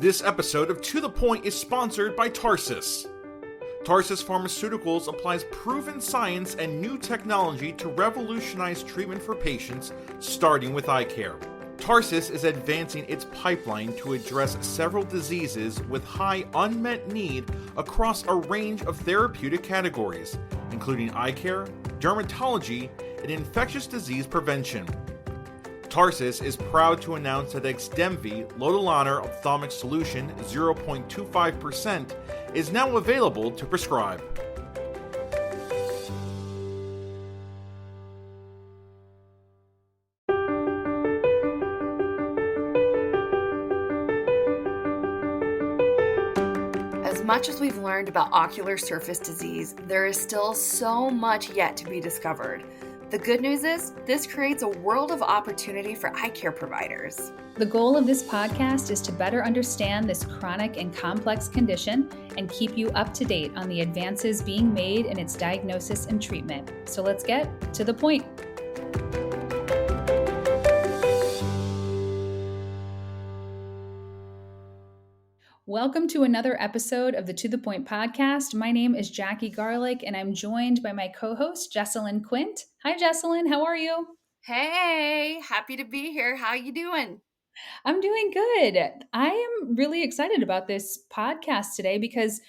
This episode of To The Point is sponsored by Tarsus. Tarsus Pharmaceuticals applies proven science and new technology to revolutionize treatment for patients, starting with eye care. Tarsus is advancing its pipeline to address several diseases with high unmet need across a range of therapeutic categories, including eye care, dermatology, and infectious disease prevention. Tarsus is proud to announce that Xdemvy lotilaner ophthalmic solution 0.25% is now available to prescribe. As much as we've learned about ocular surface disease, there is still so much yet to be discovered. The good news is, this creates a world of opportunity for eye care providers. The goal of this podcast is to better understand this chronic and complex condition and keep you up to date on the advances being made in its diagnosis and treatment. So let's get to the point. Welcome to another episode of the To The Point podcast. My name is Jackie Garlich, and I'm joined by my co-host, Jessilin Quint. Hi, Jessilin. How are you? Hey, happy to be here. How you doing? I'm doing good. I am really excited about this podcast today because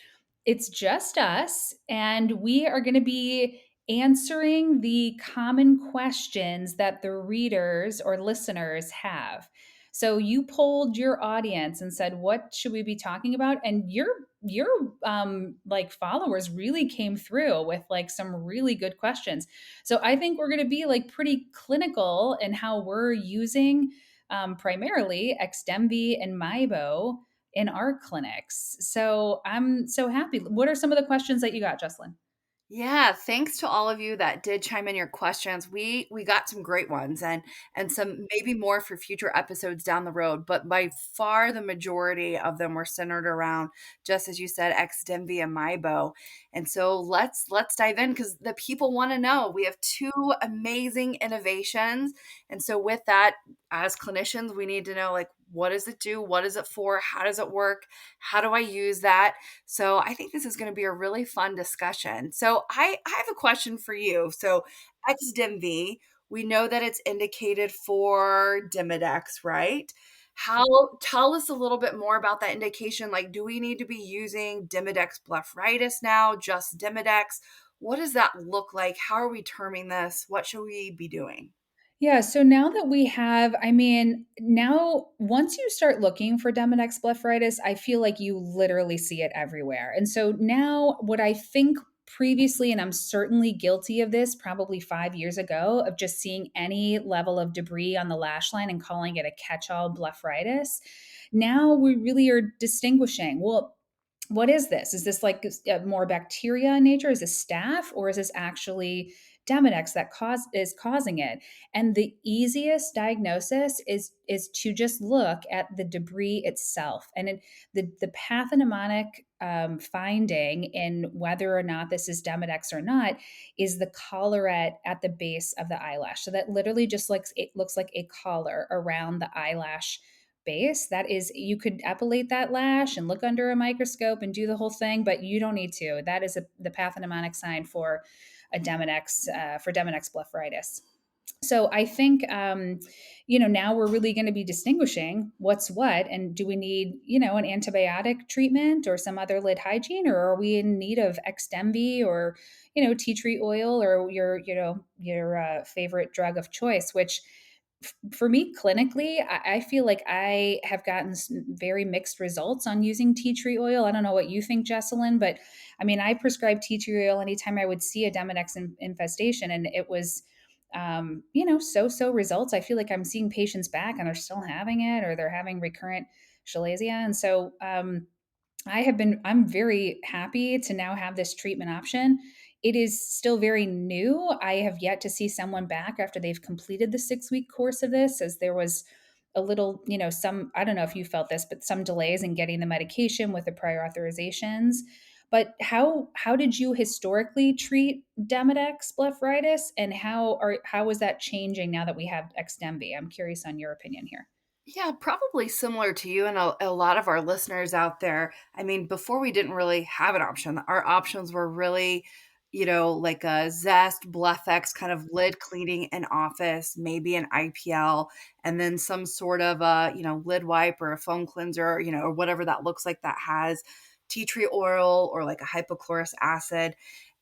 it's just us, and we are going to be answering the common questions that the readers or listeners have. So you polled your audience and said, "What should we be talking about?" And your like followers really came through with like some really good questions. So I think we're going to be like pretty clinical in how we're using primarily Xdemvy and Miebo in our clinics. So I'm so happy. What are some of the questions that you got, Jessilin? Yeah, thanks to all of you that did chime in your questions. We got some great ones and some maybe more for future episodes down the road, but by far the majority of them were centered around, just as you said, Xdemvy and Miebo. And so let's dive in because the people want to know. We have two amazing innovations. And so with that, as clinicians, we need to know, like, what does it do? What is it for? How does it work? How do I use that? So I think this is going to be a really fun discussion. So I have a question for you. So Xdemvy, we know that it's indicated for Demodex, right? Tell us a little bit more about that indication. Like, do we need to be using Demodex blepharitis now? Just Demodex? What does that look like? How are we terming this? What should we be doing? Yeah, so now that we have, now once you start looking for Demodex blepharitis, I feel like you literally see it everywhere. And so now what I think previously, and I'm certainly guilty of this probably 5 years ago, of just seeing any level of debris on the lash line and calling it a catch-all blepharitis. Now we really are distinguishing, well, what is this? Is this like more bacteria in nature? Is this staph, or is this actually Demodex that is causing it? And the easiest diagnosis is to just look at the debris itself, and the pathognomonic finding in whether or not this is Demodex or not is the collarette at the base of the eyelash. So that literally just looks like a collar around the eyelash base. That is, you could epilate that lash and look under a microscope and do the whole thing, but you don't need to. That is the pathognomonic sign for a Demodex, for Demodex blepharitis. So I think, now we're really going to be distinguishing what's what, and do we need, an antibiotic treatment or some other lid hygiene, or are we in need of Xdemvy or, tea tree oil or your favorite drug of choice, which for me clinically, I feel like I have gotten very mixed results on using tea tree oil. I don't know what you think, Jessilin, but I prescribed tea tree oil anytime I would see a Demodex infestation, and it was, so results. I feel like I'm seeing patients back and they're still having it, or they're having recurrent chalazion. And so I'm very happy to now have this treatment option. It is still very new. I have yet to see someone back after they've completed the 6-week course of this, as there was a little, I don't know if you felt this, but some delays in getting the medication with the prior authorizations. But how did you historically treat Demodex blepharitis, and how is that changing now that we have Xdemvy? I'm curious on your opinion here. Yeah, probably similar to you and a lot of our listeners out there. I mean, before we didn't really have an option. Our options were really, like a Zest, Blefx kind of lid cleaning in office, maybe an IPL, and then some sort of a, lid wipe or a foam cleanser, or whatever that looks like that has tea tree oil or like a hypochlorous acid.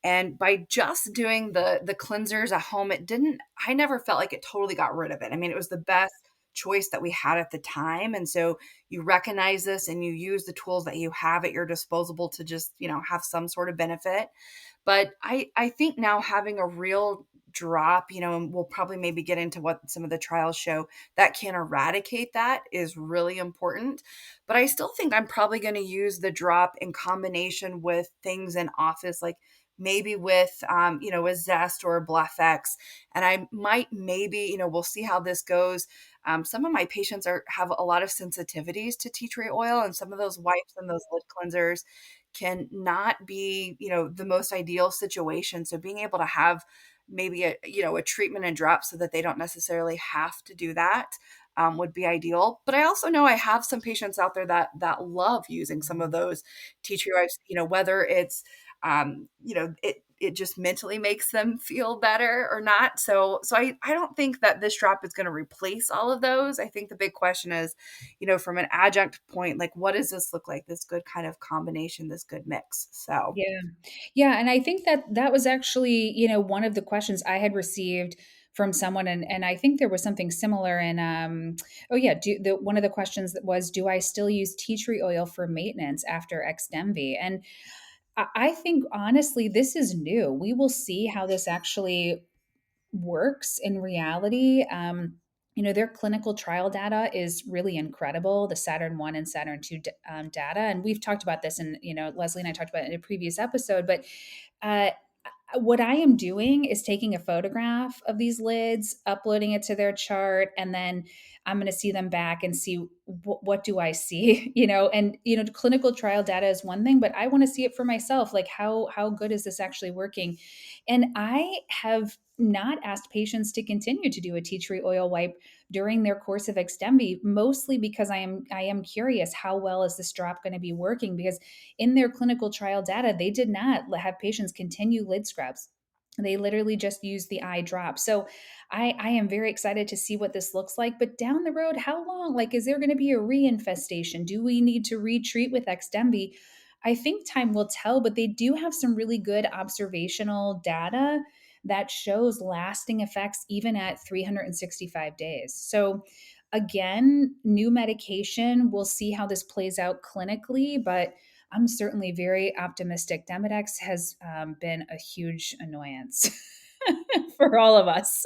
And by just doing the cleansers at home, I never felt like it totally got rid of it. I mean, it was the best choice that we had at the time. And so you recognize this and you use the tools that you have at your disposal to just, have some sort of benefit. But I think now having a real drop, and we'll probably maybe get into what some of the trials show that can eradicate that is really important. But I still think I'm probably going to use the drop in combination with things in office, like maybe with a Zest or a Blefx. And I might maybe, we'll see how this goes. Some of my patients have a lot of sensitivities to tea tree oil, and some of those wipes and those lid cleansers can not be, the most ideal situation. So being able to have maybe a treatment and drop so that they don't necessarily have to do that would be ideal. But I also know I have some patients out there that love using some of those tea tree wipes, whether it's it just mentally makes them feel better or not. So I don't think that this drop is going to replace all of those. I think the big question is, from an adjunct point, like what does this look like? This good kind of combination, this good mix. So Yeah. Yeah, and I think that that was actually, one of the questions I had received from someone, and I think there was something similar in oh yeah, one of the questions that was, do I still use tea tree oil for maintenance after Xdemvy? And I think honestly this is new. We will see how this actually works in reality. Their clinical trial data is really incredible, the Saturn 1 and Saturn 2 data. And we've talked about this, and, Leslie and I talked about it in a previous episode, but uh, what I am doing is taking a photograph of these lids, uploading it to their chart, and then I'm going to see them back and see what do I see, and clinical trial data is one thing, but I want to see it for myself. Like how good is this actually working? And I have not asked patients to continue to do a tea tree oil wipe during their course of Xdemvy, mostly because I am curious, how well is this drop going to be working? Because in their clinical trial data, they did not have patients continue lid scrubs. They literally just used the eye drop. So I am very excited to see what this looks like. But down the road, how long? Like, is there going to be a reinfestation? Do we need to retreat with Xdemvy? I think time will tell, but they do have some really good observational data that shows lasting effects even at 365 days. So again, new medication, we'll see how this plays out clinically, but I'm certainly very optimistic. Demodex has been a huge annoyance for all of us.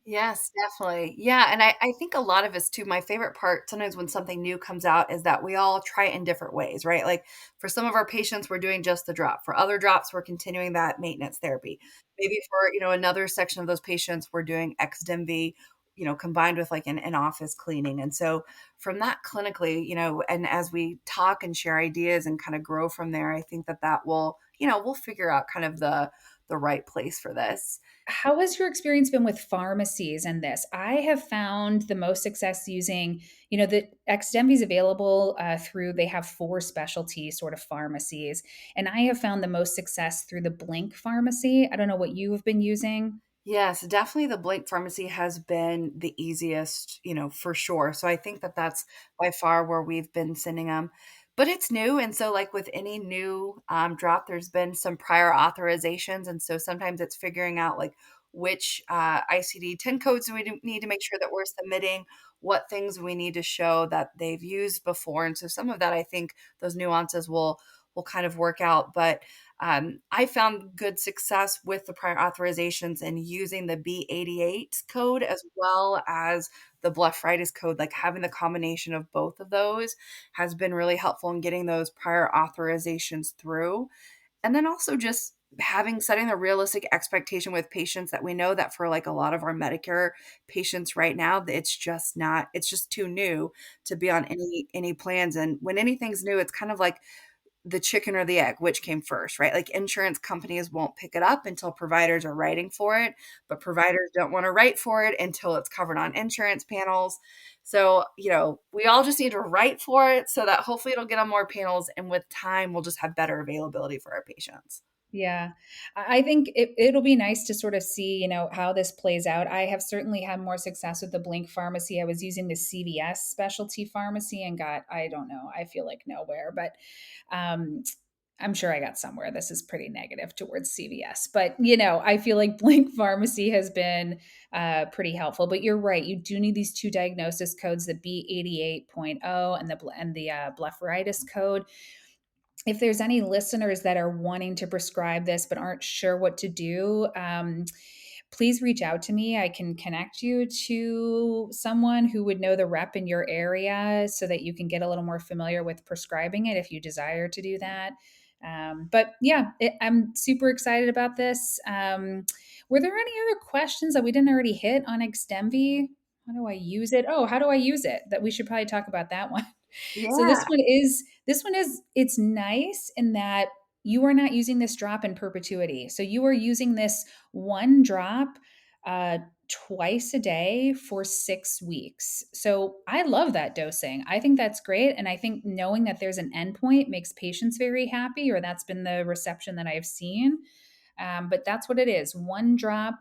yes, definitely. Yeah. And I think a lot of us too, my favorite part sometimes when something new comes out is that we all try it in different ways, right? Like for some of our patients, we're doing just the drop. For other drops, we're continuing that maintenance therapy. Maybe for, another section of those patients, we're doing Xdemvy, combined with like an office cleaning. And so from that clinically, and as we talk and share ideas and kind of grow from there, I think that will, we'll figure out kind of the right place for this. How has your experience been with pharmacies and this? I have found the most success using, the Xdemvy is available through, they have 4 specialty sort of pharmacies. And I have found the most success through the Blink pharmacy. I don't know what you have been using. Yes, definitely the Blake Pharmacy has been the easiest, for sure. So I think that that's by far where we've been sending them. But it's new. And so, like with any new drop, there's been some prior authorizations. And so sometimes it's figuring out like which ICD 10 codes we need to make sure that we're submitting, what things we need to show that they've used before. And so some of that, I think those nuances will kind of work out. But I found good success with the prior authorizations and using the B88 code as well as the blepharitis code, like having the combination of both of those has been really helpful in getting those prior authorizations through. And then also just setting the realistic expectation with patients that we know that for like a lot of our Medicare patients right now, it's just too new to be on any plans. And when anything's new, it's kind of like the chicken or the egg, which came first, right? Like insurance companies won't pick it up until providers are writing for it, but providers don't want to write for it until it's covered on insurance panels. So, we all just need to write for it so that hopefully it'll get on more panels. And with time, we'll just have better availability for our patients. Yeah. I think it'll be nice to sort of see, how this plays out. I have certainly had more success with the Blink pharmacy. I was using the CVS specialty pharmacy and got, I don't know, I feel like nowhere, but um, I'm sure I got somewhere. This is pretty negative towards CVS, but I feel like Blink Pharmacy has been pretty helpful. But you're right; you do need these two diagnosis codes: the B88.0 and the blepharitis code. If there's any listeners that are wanting to prescribe this but aren't sure what to do, please reach out to me. I can connect you to someone who would know the rep in your area so that you can get a little more familiar with prescribing it if you desire to do that. But yeah, I'm super excited about this. Were there any other questions that we didn't already hit on Xdemvy? How do I use it? Oh, how do I use it? That we should probably talk about that one. So Yeah. this one is it's nice in that you are not using this drop in perpetuity. So you are using this one drop twice a day for 6 weeks. So I love that dosing. I think that's great. And I think knowing that there's an endpoint makes patients very happy, or that's been the reception that I've seen. But that's what it is. One drop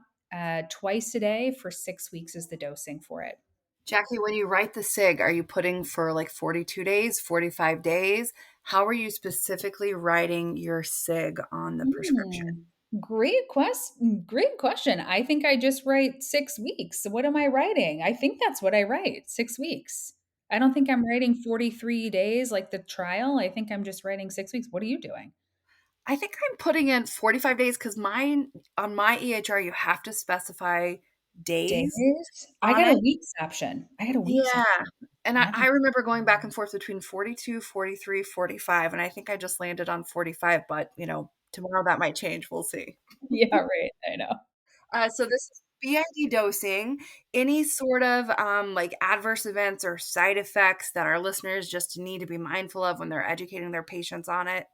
twice a day for 6 weeks is the dosing for it. Jackie, when you write the SIG, are you putting for like 42 days, 45 days? How are you specifically writing your SIG on the prescription? Hmm. Great question. I think I just write 6 weeks. So what am I writing? I think that's what I write, 6 weeks. I don't think I'm writing 43 days like the trial. I think I'm just writing 6 weeks. What are you doing? I think I'm putting in 45 days because mine on my EHR, you have to specify days Days? I on got a it. weeks option. I got a weeks Yeah. option. And I, I I don't, remember going back and forth between 42, 43, 45, and I think I just landed on 45, but tomorrow that might change. We'll see. yeah, right. I know. So this is BID dosing. Any sort of like adverse events or side effects that our listeners just need to be mindful of when they're educating their patients on it?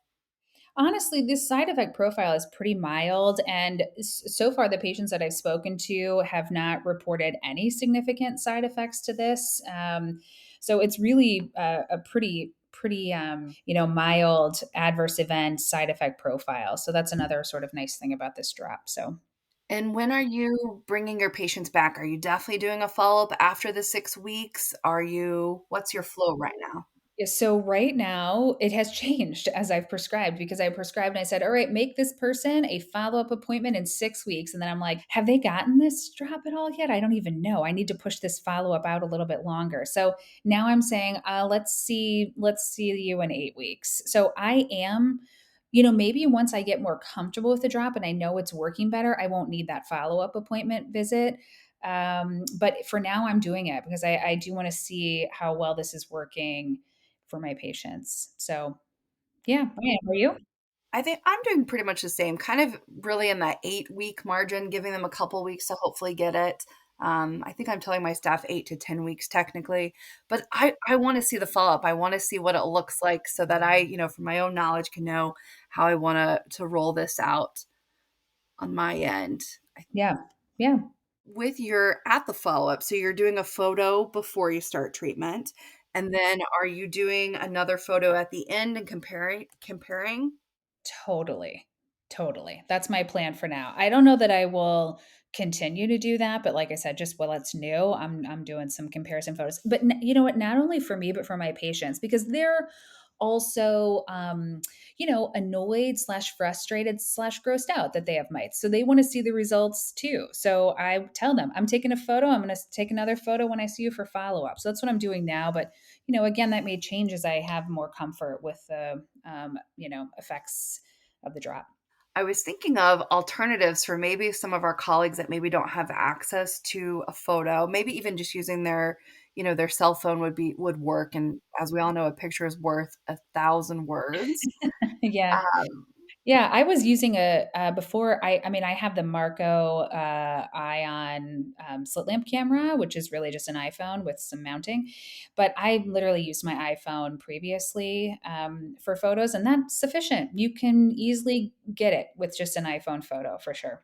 Honestly, this side effect profile is pretty mild. And so far, the patients that I've spoken to have not reported any significant side effects to this. So it's really a pretty, mild adverse event side effect profile. So that's another sort of nice thing about this drop. So And when are you bringing your patients back? Are you definitely doing a follow-up after the 6 weeks? What's your flow right now? yeah, so right now it has changed as I've prescribed because I prescribed and I said, all right, make this person a follow up appointment in 6 weeks. And then I'm like, have they gotten this drop at all yet? I don't even know. I need to push this follow up out a little bit longer. So now I'm saying, let's see you in 8 weeks. So I am, maybe once I get more comfortable with the drop and I know it's working better, I won't need that follow up appointment visit. But for now, I'm doing it because I do want to see how well this is working for my patients. So yeah, Brian, are you? I think I'm doing pretty much the same, kind of really in that 8 week margin, giving them a couple weeks to hopefully get it. I think I'm telling my staff 8 to 10 weeks technically, but I want to see the follow up. I want to see what it looks like so that I, from my own knowledge, can know how I want to roll this out on my end. Yeah. Yeah. With your at the follow up, so you're doing a photo before you start treatment, and then are you doing another photo at the end and comparing? Totally. Totally. That's my plan for now. I don't know that I will continue to do that, but like I said, just while it's new, I'm doing some comparison photos. But you know what? Not only for me, but for my patients because they're also annoyed slash frustrated slash grossed out that they have mites. So they want to see the results too. So I tell them, I'm taking a photo. I'm going to take another photo when I see you for follow up. So that's what I'm doing now. But again, that may change as I have more comfort with the effects of the drop. I was thinking of alternatives for maybe some of our colleagues that maybe don't have access to a photo, maybe even just using their cell phone would work. And as we all know, a picture is worth 1,000 words. Yeah. Um, Yeah, I was using before I mean, I have the Marco Ion slit lamp camera, which is really just an iPhone with some mounting. But I literally used my iPhone previously for photos, and that's sufficient. You can easily get it with just an iPhone photo for sure.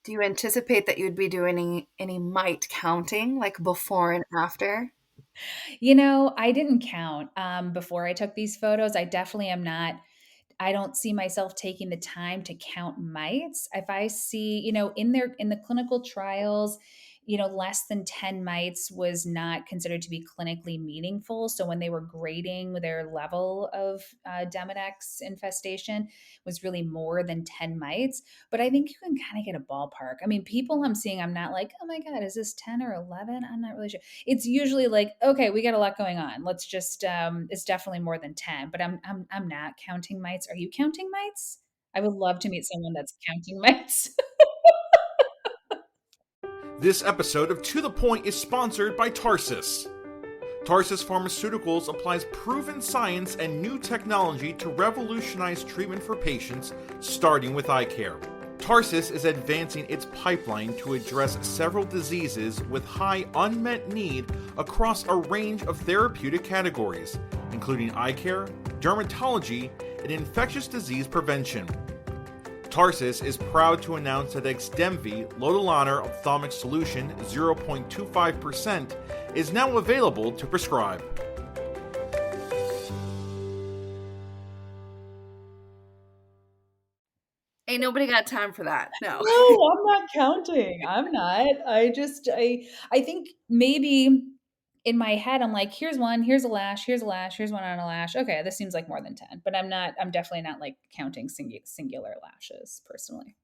Do you anticipate that you'd be doing any mite counting, like before and after? I didn't count before I took these photos. I definitely am not. I don't see myself taking the time to count mites. If I see, in the clinical trials, less than 10 mites was not considered to be clinically meaningful. So when they were grading their level of Demodex infestation was really more than 10 mites. But I think you can kind of get a ballpark. I mean, people I'm seeing, I'm not like, oh my God, is this 10 or 11? I'm not really sure. It's usually like, okay, we got a lot going on. Let's just, it's definitely more than 10, but I'm not counting mites. Are you counting mites? I would love to meet someone that's counting mites. This episode of To the Point is sponsored by Tarsus. Tarsus Pharmaceuticals applies proven science and new technology to revolutionize treatment for patients, starting with eye care. Tarsus is advancing its pipeline to address several diseases with high unmet need across a range of therapeutic categories, including eye care, dermatology, and infectious disease prevention. Tarsus is proud to announce that Xdemvy lotilaner ophthalmic solution 0.25% is now available to prescribe. Ain't nobody got time for that. No. No, I'm not counting. I'm not. I think maybe in my head I'm like, here's one, here's a lash, here's a lash, here's one on a lash. Okay, this seems like more than 10. But I'm definitely not like counting singular lashes personally.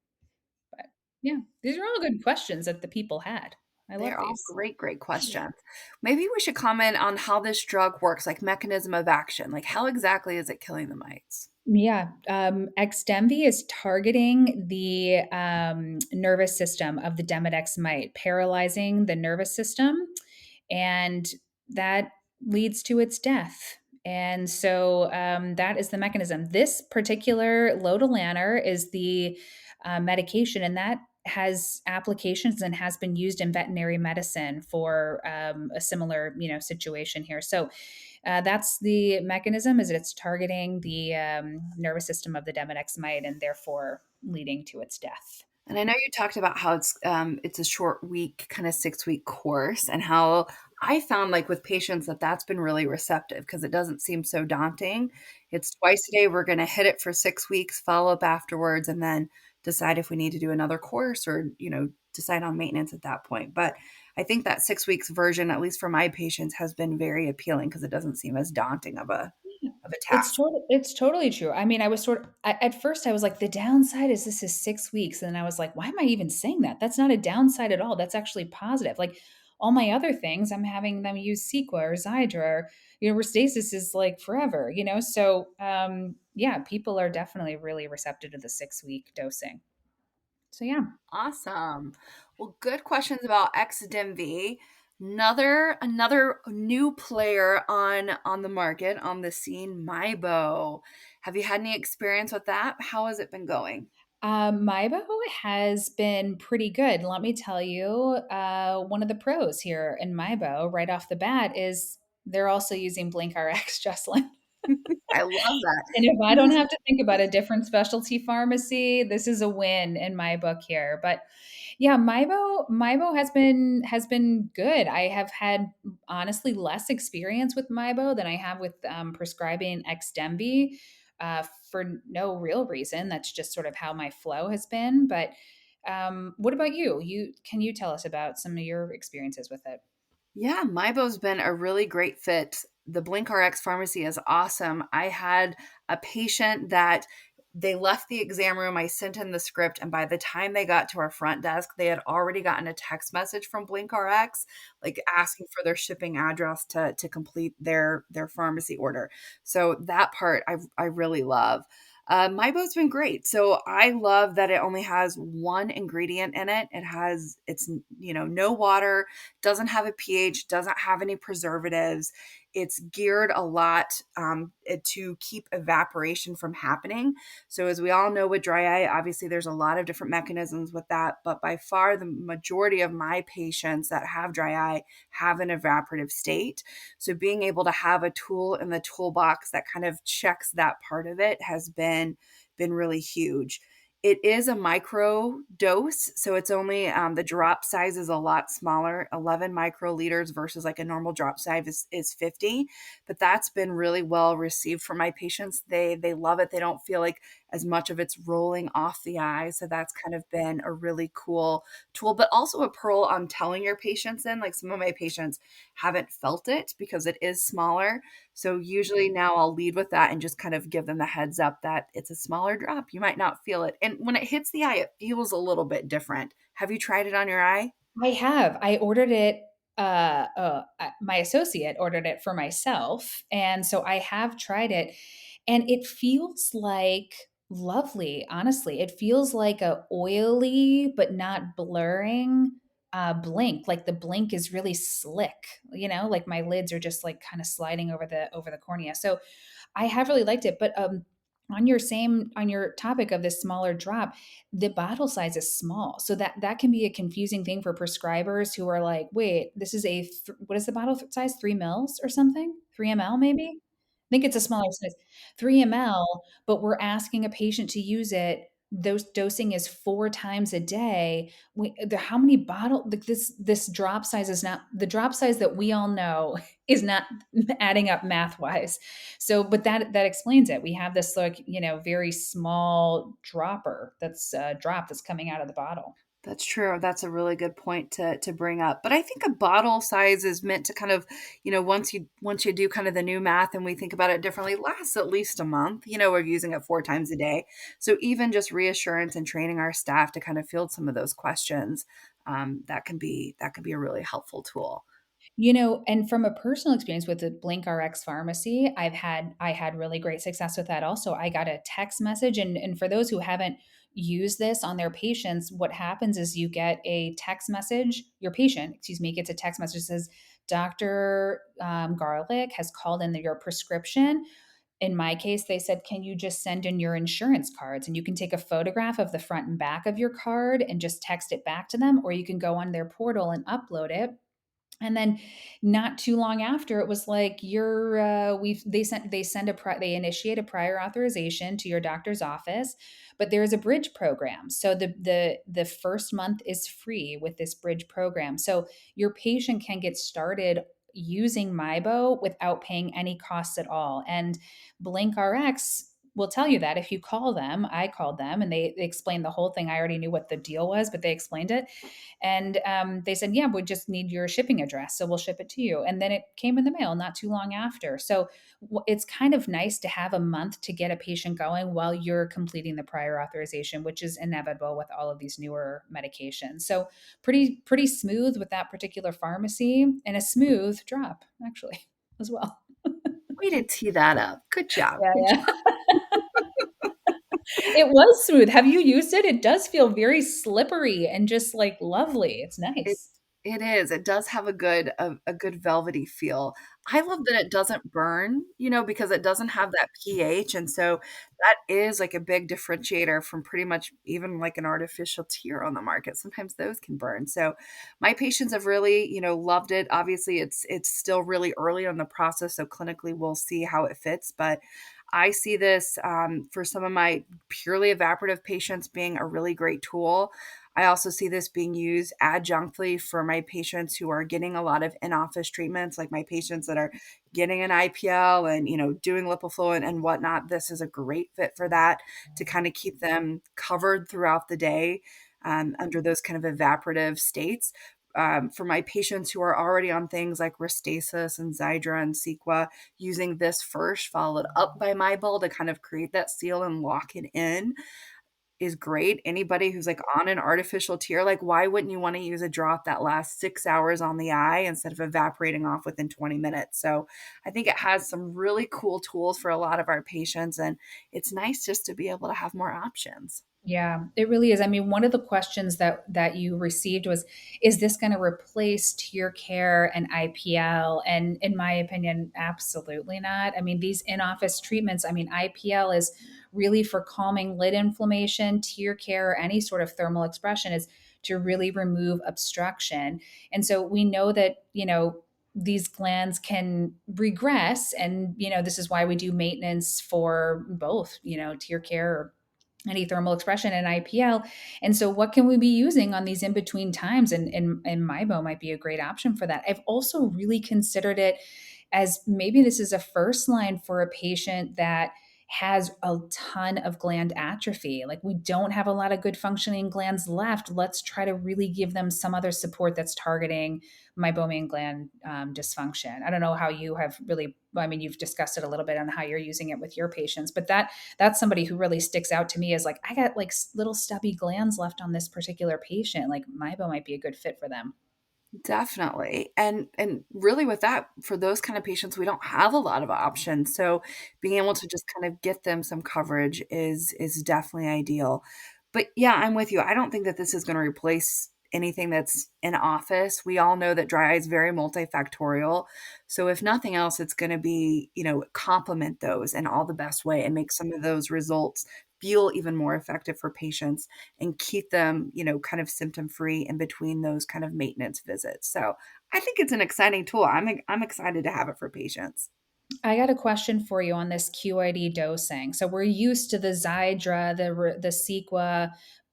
But yeah, these are all good questions that the people had. I love They're all these. great questions. Maybe we should comment on how this drug works, like mechanism of action. Like, how exactly is it killing the mites? Yeah, Xdemvy is targeting the nervous system of the Demodex mite, paralyzing the nervous system, and that leads to its death. And so that is the mechanism. This particular lotilaner is the medication, and that has applications and has been used in veterinary medicine for a similar, situation here. So that's the mechanism, is it's targeting the nervous system of the Demodex mite and therefore leading to its death. And I know you talked about how it's a short week, kind of 6 week course, and how I found like with patients that that's been really receptive because it doesn't seem so daunting. It's twice a day. We're going to hit it for 6 weeks, follow up afterwards, and then decide if we need to do another course or decide on maintenance at that point. But I think that 6 weeks version, at least for my patients, has been very appealing because it doesn't seem as daunting of a task. It's totally true. I mean, I was at first I was like, the downside is this is 6 weeks. And then I was like, why am I even saying that? That's not a downside at all. That's actually positive. Like all my other things, I'm having them use Cequa or Xiidra or, Restasis is like forever, So yeah, people are definitely really receptive to the 6 week dosing. So yeah. Awesome. Well, good questions about Xdemvy. Another new player on the market, on the scene, Miebo. Have you had any experience with that? How has it been going? Miebo has been pretty good. Let me tell you, one of the pros here in Miebo right off the bat is they're also using BlinkRx, Jessilin. I love that. And if I don't have to think about a different specialty pharmacy, this is a win in my book here. But yeah, Miebo has been good. I have had honestly less experience with Miebo than I have with prescribing Xdemvy for no real reason. That's just sort of how my flow has been. But what about you? Can you tell us about some of your experiences with it? Yeah, Miebo's been a really great fit. The BlinkRx pharmacy is awesome. I had a patient that they left the exam room. I sent in the script, and by the time they got to our front desk, they had already gotten a text message from BlinkRx, like asking for their shipping address to complete their pharmacy order. So that part I really love. Miebo's been great. So I love that it only has one ingredient in it. It's no water, doesn't have a pH, doesn't have any preservatives. it's geared a lot to keep evaporation from happening. So as we all know with dry eye, obviously there's a lot of different mechanisms with that, but by far the majority of my patients that have dry eye have an evaporative state. So being able to have a tool in the toolbox that kind of checks that part of it has been really huge. It is a micro dose, so it's only the drop size is a lot smaller, 11 microliters versus like a normal drop size is 50. But that's been really well received for my patients. They love it. They don't feel like as much of it's rolling off the eye. So that's kind of been a really cool tool, but also a pearl on telling your patients in. Like some of my patients haven't felt it because it is smaller. So usually now I'll lead with that and just kind of give them the heads up that it's a smaller drop. You might not feel it. And when it hits the eye, it feels a little bit different. Have you tried it on your eye? I have. I ordered it. My associate ordered it for myself, and so I have tried it, and it feels like lovely. Honestly, it feels like a oily but not blurring blink. Like the blink is really slick. Like my lids are just like kind of sliding over the cornea. So I have really liked it, but on your topic of this smaller drop, the bottle size is small. So that can be a confusing thing for prescribers who are like, "Wait, this is what is the bottle size? 3 mils or something? 3 ml maybe?" I think it's a smaller size. 3 ml, but we're asking a patient to use it. Those dosing is 4 times a day. How many bottle like this drop size is not the drop size that we all know is not adding up math wise. So, but that explains it. We have this like, very small drop that's coming out of the bottle. That's true. That's a really good point to bring up. But I think a bottle size is meant to kind of, once you do kind of the new math and we think about it differently, lasts at least a month. We're using it 4 times a day. So even just reassurance and training our staff to kind of field some of those questions, that can be a really helpful tool. And from a personal experience with the Blink RX pharmacy, I had really great success with that also. I got a text message, and for those who haven't used this on their patients, what happens is you get a text message, your patient, excuse me, gets a text message that says, Dr. Garlich has called in your prescription. In my case, they said, can you just send in your insurance cards? And you can take a photograph of the front and back of your card and just text it back to them, or you can go on their portal and upload it. And then not too long after, it was like they initiate a prior authorization to your doctor's office, but there is a bridge program. So the first month is free with this bridge program. So your patient can get started using Miebo without paying any costs at all. And BlinkRx will tell you that if you call them. I called them and they explained the whole thing. I already knew what the deal was, but they explained it. And they said, yeah, we just need your shipping address. So we'll ship it to you. And then it came in the mail not too long after. So it's kind of nice to have a month to get a patient going while you're completing the prior authorization, which is inevitable with all of these newer medications. So pretty smooth with that particular pharmacy, and a smooth drop actually as well. Way to tee that up. Good job. Yeah, yeah. It was smooth. Have you used it? It does feel very slippery and just like lovely. It's It nice. it is. It does have a good velvety feel. I love that it doesn't burn, because it doesn't have that pH, and so that is like a big differentiator from pretty much even like an artificial tear on the market. Sometimes those can burn. So my patients have really, loved it. Obviously, it's still really early on the process, so clinically we'll see how it fits, but I see this for some of my purely evaporative patients being a really great tool. I also see this being used adjunctly for my patients who are getting a lot of in-office treatments, like my patients that are getting an IPL and, doing lipofluid and whatnot. This is a great fit for that to kind of keep them covered throughout the day under those kind of evaporative states. For my patients who are already on things like Restasis and Xiidra and Cequa, using this first, followed up by Miebo to kind of create that seal and lock it in is great. Anybody who's like on an artificial tear, like why wouldn't you want to use a drop that lasts 6 hours on the eye instead of evaporating off within 20 minutes? So I think it has some really cool tools for a lot of our patients, and it's nice just to be able to have more options. Yeah, it really is. I mean, one of the questions that you received was, is this going to replace tear care and IPL? And in my opinion, absolutely not. I mean, these in-office treatments, I mean, IPL is really for calming lid inflammation, tear care, or any sort of thermal expression is to really remove obstruction. And so we know that, these glands can regress, and this is why we do maintenance for both, tear care, any thermal expression and IPL. And so what can we be using on these in between times? And Miebo might be a great option for that. I've also really considered it as maybe this is a first line for a patient that has a ton of gland atrophy. Like, we don't have a lot of good functioning glands left. Let's try to really give them some other support that's targeting meibomian gland dysfunction. I don't know how you have really, I mean, you've discussed it a little bit on how you're using it with your patients, but that's somebody who really sticks out to me as like, I got like little stubby glands left on this particular patient. Like, Miebo might be a good fit for them. Definitely. And really with that, for those kind of patients, we don't have a lot of options. So being able to just kind of get them some coverage is definitely ideal. But yeah, I'm with you. I don't think that this is going to replace anything that's in office. We all know that dry eye is very multifactorial. So if nothing else, it's going to be, complement those in all the best way and make some of those results feel even more effective for patients and keep them, kind of symptom free in between those kind of maintenance visits. So I think it's an exciting tool. I'm excited to have it for patients. I got a question for you on this QID dosing. So we're used to the Xiidra, the Cequa,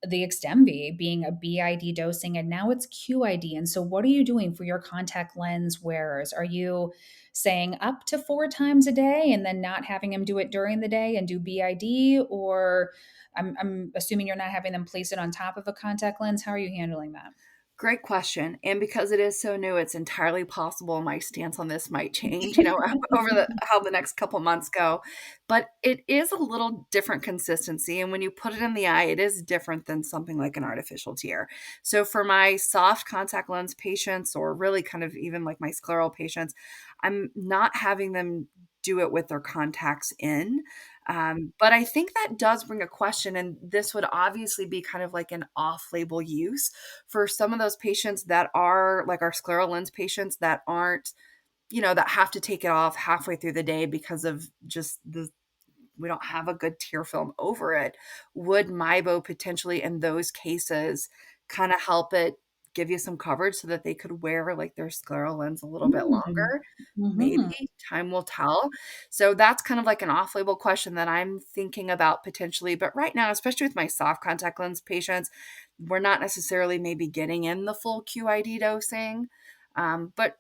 the Xdemvy being a BID dosing, and now it's QID. And so, what are you doing for your contact lens wearers? Are you saying up to 4 times a day, and then not having them do it during the day and do BID, or I'm assuming you're not having them place it on top of a contact lens. How are you handling that? Great question. And because it is so new, it's entirely possible my stance on this might change, over how the next couple months go. But it is a little different consistency. And when you put it in the eye, it is different than something like an artificial tear. So for my soft contact lens patients, or really kind of even like my scleral patients, I'm not having them do it with their contacts in. But I think that does bring a question, and this would obviously be kind of like an off-label use for some of those patients that are like our scleral lens patients that aren't, that have to take it off halfway through the day because of just we don't have a good tear film over it. Would Miebo potentially in those cases kind of help it give you some coverage so that they could wear like their scleral lens a little bit Mm. longer? Maybe, Mhm. time will tell. So that's kind of like an off-label question that I'm thinking about potentially. But right now, especially with my soft contact lens patients, we're not necessarily maybe getting in the full QID dosing. But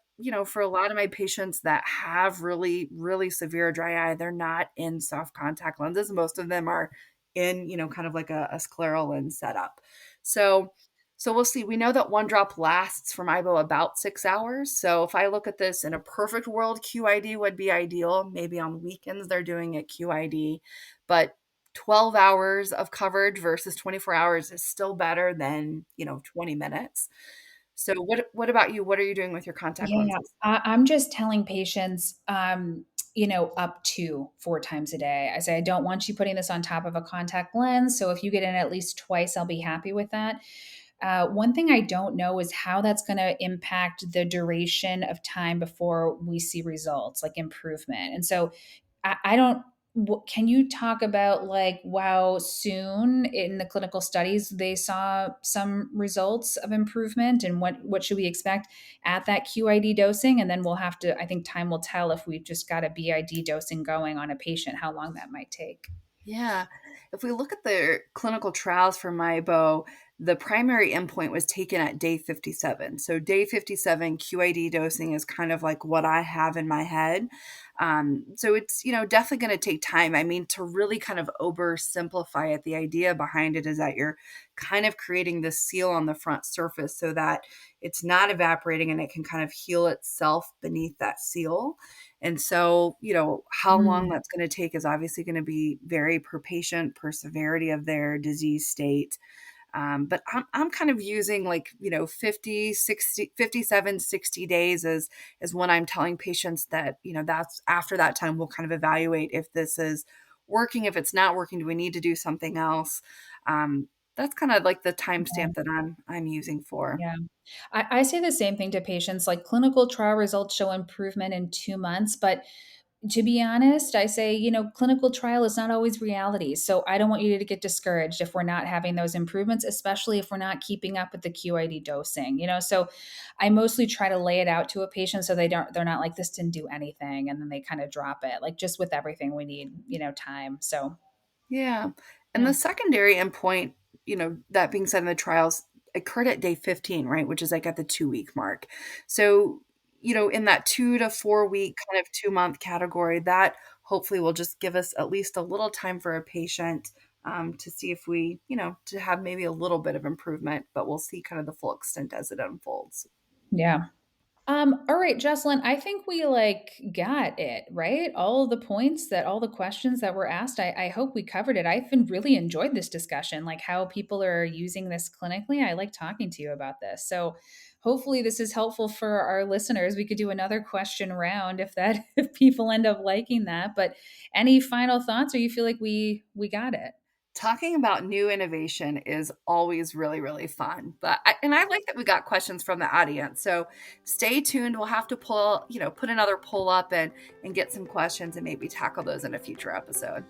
for a lot of my patients that have really, really severe dry eye, they're not in soft contact lenses. Most of them are in, kind of like a scleral lens setup. So so we'll see. We know that one drop lasts for Miebo about 6 hours. So if I look at this in a perfect world, QID would be ideal. Maybe on weekends they're doing it QID, but 12 hours of coverage versus 24 hours is still better than, 20 minutes. So what about you? What are you doing with your contact Yeah, lenses? I'm just telling patients, up to 4 times a day. I say, I don't want you putting this on top of a contact lens. So if you get in at least twice, I'll be happy with that. One thing I don't know is how that's going to impact the duration of time before we see results, like improvement. And so I don't. Can you talk about like, wow, soon in the clinical studies they saw some results of improvement, and what should we expect at that QID dosing? And then we'll have to. I think time will tell if we've just got a BID dosing going on a patient, how long that might take. Yeah. If we look at the clinical trials for Miebo, the primary endpoint was taken at day 57. So day 57 QID dosing is kind of like what I have in my head. So it's, definitely going to take time. I mean, to really kind of oversimplify it, the idea behind it is that you're kind of creating this seal on the front surface so that it's not evaporating and it can kind of heal itself beneath that seal. And so, how long Mm. that's going to take is obviously going to be vary per patient, per severity of their disease state. But I'm kind of using like, 50, 60, 57, 60 days is when I'm telling patients that, that's after that time, we'll kind of evaluate if this is working? If it's not working, do we need to do something else? That's kind of like the Yeah. timestamp that I'm using for. Yeah. I say the same thing to patients, like clinical trial results show improvement in 2 months. But to be honest, I say, clinical trial is not always reality. So I don't want you to get discouraged if we're not having those improvements, especially if we're not keeping up with the QID dosing, So I mostly try to lay it out to a patient so they're not like, this didn't do anything. And then they kind of drop it. Like just with everything, we need, time. So Yeah. And yeah. the secondary endpoint, that being said in the trials, occurred at day 15, right? Which is like at the 2 week mark. So, in that 2 to 4 week kind of 2 month category, that hopefully will just give us at least a little time for a patient to see if we, to have maybe a little bit of improvement, but we'll see kind of the full extent as it unfolds. Yeah. All right, Jessilyn, I think we got it, right? All the questions that were asked, I hope we covered it. I've been really enjoyed this discussion, like how people are using this clinically. I like talking to you about this. So hopefully this is helpful for our listeners. We could do another question round if people end up liking that. But any final thoughts, or you feel like we got it? Talking about new innovation is always really, really fun. I like that we got questions from the audience. So stay tuned. We'll have to put another poll up and get some questions and maybe tackle those in a future episode.